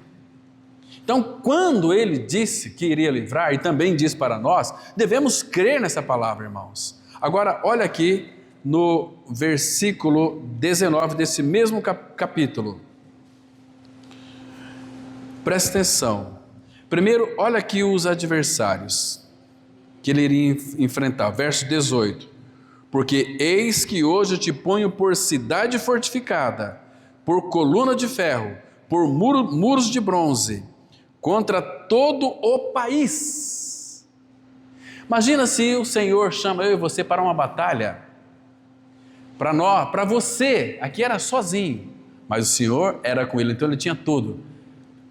Então, quando ele disse que iria livrar, e também diz para nós, devemos crer nessa palavra, irmãos. Agora, olha aqui no versículo 19 desse mesmo capítulo. Presta atenção. Primeiro, olha aqui os adversários que ele iria enfrentar, verso 18, porque eis que hoje te ponho por cidade fortificada, por coluna de ferro, por muros de bronze, contra todo o país. Imagina se o Senhor chama eu e você para uma batalha, para você, aqui era sozinho, mas o Senhor era com ele, então ele tinha tudo,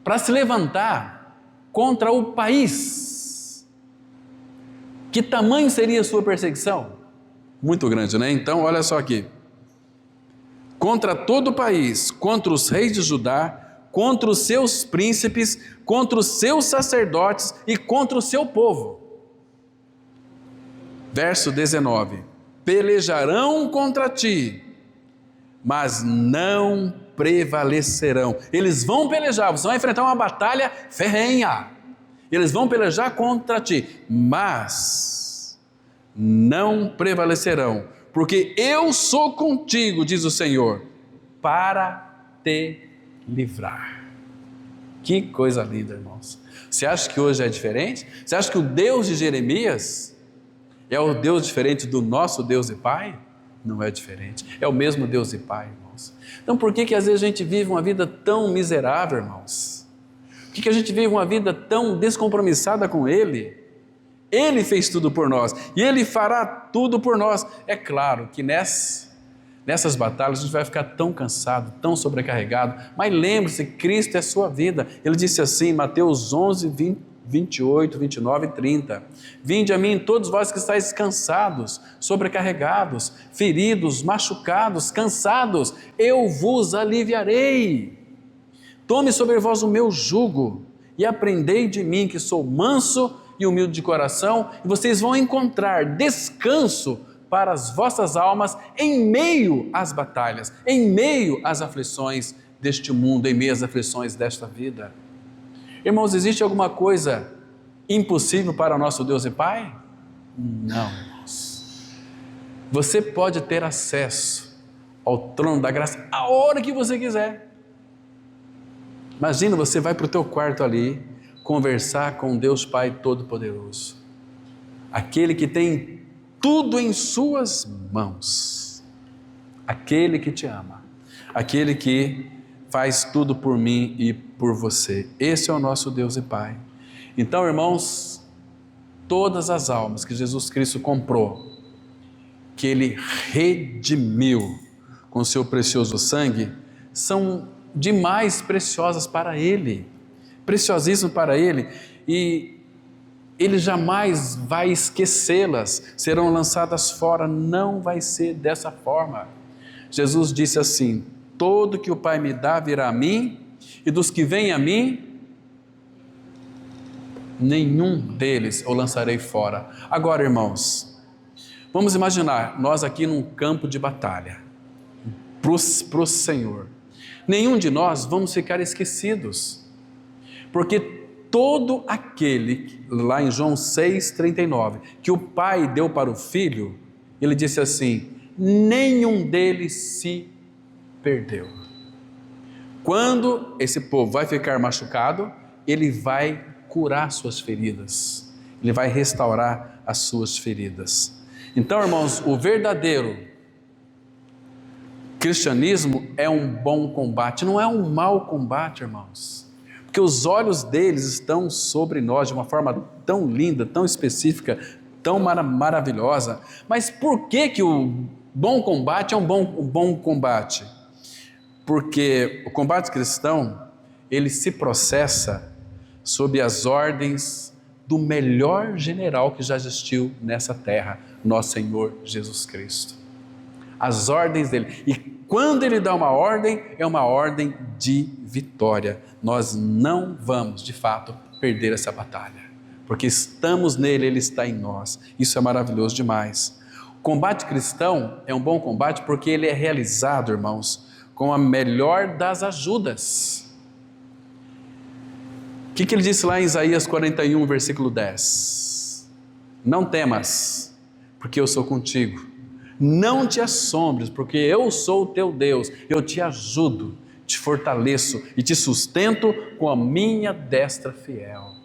para se levantar contra o país. Que tamanho seria a sua perseguição? Muito grande, né? Então, olha só aqui. Contra todo o país, contra os reis de Judá, contra os seus príncipes, contra os seus sacerdotes e contra o seu povo. Verso 19. Pelejarão contra ti, mas não prevalecerão. Eles vão pelejar, você vai enfrentar uma batalha ferrenha. Eles vão pelejar contra ti, mas não prevalecerão, porque eu sou contigo, diz o Senhor, para te livrar. Que coisa linda, irmãos. Você acha que hoje é diferente? Você acha que o Deus de Jeremias é o Deus diferente do nosso Deus e Pai? Não é diferente, é o mesmo Deus e Pai, irmãos. Então por que às vezes a gente vive uma vida tão miserável, irmãos? Por que a gente vive uma vida tão descompromissada com Ele? Ele fez tudo por nós e Ele fará tudo por nós. É claro que nessas batalhas a gente vai ficar tão cansado, tão sobrecarregado, mas lembre-se, Cristo é a sua vida. Ele disse assim, Mateus 11, 28, 29 e 30, vinde a mim todos vós que estáis cansados, sobrecarregados, feridos, machucados, cansados, eu vos aliviarei. Tome sobre vós o meu jugo e aprendei de mim, que sou manso e humilde de coração, e vocês vão encontrar descanso para as vossas almas em meio às batalhas, em meio às aflições deste mundo, em meio às aflições desta vida. Irmãos, existe alguma coisa impossível para o nosso Deus e Pai? Não, irmãos. Você pode ter acesso ao trono da graça a hora que você quiser. Imagina, você vai para o teu quarto ali, conversar com Deus Pai Todo-Poderoso, aquele que tem tudo em suas mãos, aquele que te ama, aquele que faz tudo por mim e por você. Esse é o nosso Deus e Pai. Então, irmãos, todas as almas que Jesus Cristo comprou, que Ele redimiu com seu precioso sangue, são demais preciosas para Ele, preciosíssimas para Ele, e Ele jamais vai esquecê-las, serão lançadas fora, não vai ser dessa forma. Jesus disse assim, todo que o Pai me dá virá a mim, e dos que vêm a mim, nenhum deles eu lançarei fora. Agora, irmãos, vamos imaginar, nós aqui num campo de batalha, para o Senhor. Nenhum de nós vamos ficar esquecidos, porque todo aquele, lá em João 6,39, que o Pai deu para o Filho, Ele disse assim, nenhum deles se perdeu. Quando esse povo vai ficar machucado, Ele vai curar suas feridas, Ele vai restaurar as suas feridas. Então, irmãos, o verdadeiro cristianismo é um bom combate, não é um mau combate, irmãos, porque os olhos deles estão sobre nós de uma forma tão linda, tão específica, tão maravilhosa. Mas por que o bom combate é um bom combate? Porque o combate cristão, ele se processa sob as ordens do melhor general que já existiu nessa terra, nosso Senhor Jesus Cristo. As ordens dele. E quando ele dá uma ordem, é uma ordem de vitória. Nós não vamos, de fato, perder essa batalha, porque estamos nele, ele está em nós. Isso é maravilhoso demais. O combate cristão é um bom combate porque ele é realizado, irmãos, com a melhor das ajudas. O que ele disse lá em Isaías 41, versículo 10? Não temas, porque eu sou contigo. Não te assombres, porque eu sou o teu Deus. Eu te ajudo, te fortaleço e te sustento com a minha destra fiel.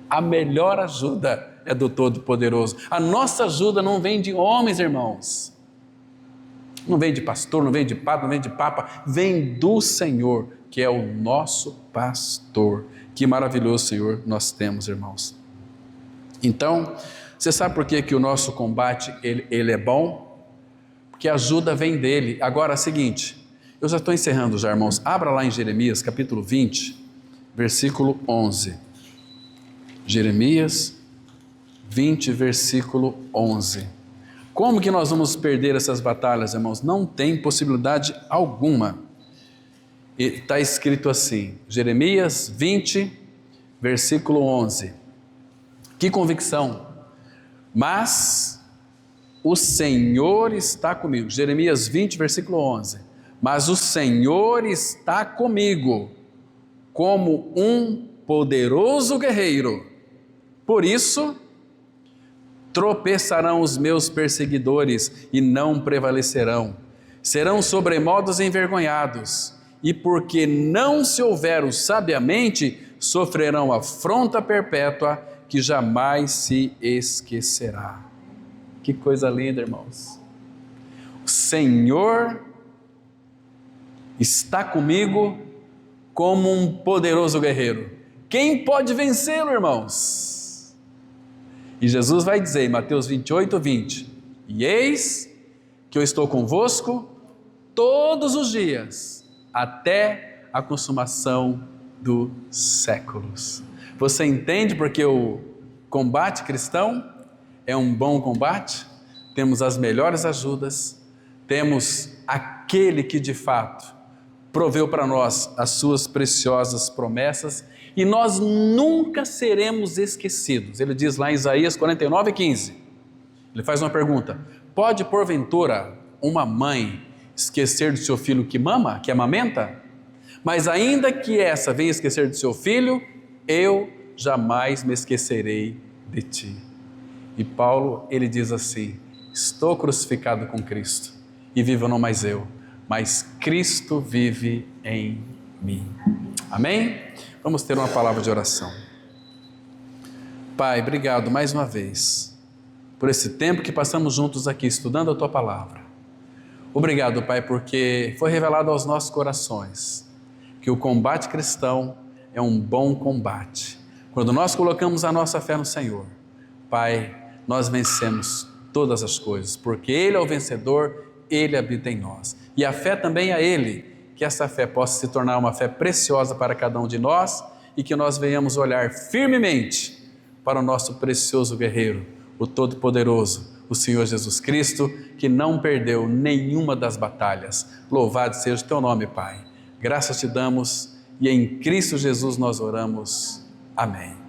A melhor ajuda é do Todo-Poderoso. A nossa ajuda não vem de homens, irmãos. Não vem de pastor, não vem de padre, não vem de papa. Vem do Senhor, que é o nosso pastor. Que maravilhoso Senhor nós temos, irmãos. Então, você sabe por que o nosso combate ele é bom? Porque a ajuda vem dele. Agora é o seguinte, eu já estou encerrando já, irmãos. Abra lá em Jeremias capítulo 20, versículo 11. Jeremias 20, versículo 11. Como que nós vamos perder essas batalhas, irmãos? Não tem possibilidade alguma. Está escrito assim, Jeremias 20, versículo 11. Que convicção! Mas o Senhor está comigo. Jeremias 20, versículo 11. Mas o Senhor está comigo, como um poderoso guerreiro. Por isso, tropeçarão os meus perseguidores e não prevalecerão. Serão sobremodos envergonhados. E porque não se houveram sabiamente, sofrerão afronta perpétua que jamais se esquecerá. Que coisa linda, irmãos. O Senhor está comigo como um poderoso guerreiro. Quem pode vencê-lo, irmãos? E Jesus vai dizer em Mateus 28, 20, e eis que eu estou convosco todos os dias, até a consumação dos séculos. Você entende porque o combate cristão é um bom combate? Temos as melhores ajudas, temos aquele que de fato proveu para nós as suas preciosas promessas e nós nunca seremos esquecidos. Ele diz lá em Isaías 49:15, ele faz uma pergunta: pode porventura uma mãe esquecer do seu filho que mama, que amamenta? Mas ainda que essa venha esquecer do seu filho, eu jamais me esquecerei de ti. E Paulo, ele diz assim: estou crucificado com Cristo e vivo não mais eu, mas Cristo vive em mim. Amém? Vamos ter uma palavra de oração. Pai, obrigado mais uma vez por esse tempo que passamos juntos aqui estudando a Tua Palavra. Obrigado, Pai, porque foi revelado aos nossos corações que o combate cristão é um bom combate. Quando nós colocamos a nossa fé no Senhor, Pai, nós vencemos todas as coisas, porque Ele é o vencedor, Ele habita em nós. E a fé também é Ele, que essa fé possa se tornar uma fé preciosa para cada um de nós e que nós venhamos olhar firmemente para o nosso precioso guerreiro, o Todo-Poderoso, o Senhor Jesus Cristo, que não perdeu nenhuma das batalhas. Louvado seja o Teu nome, Pai. Graças te damos e em Cristo Jesus nós oramos. Amém.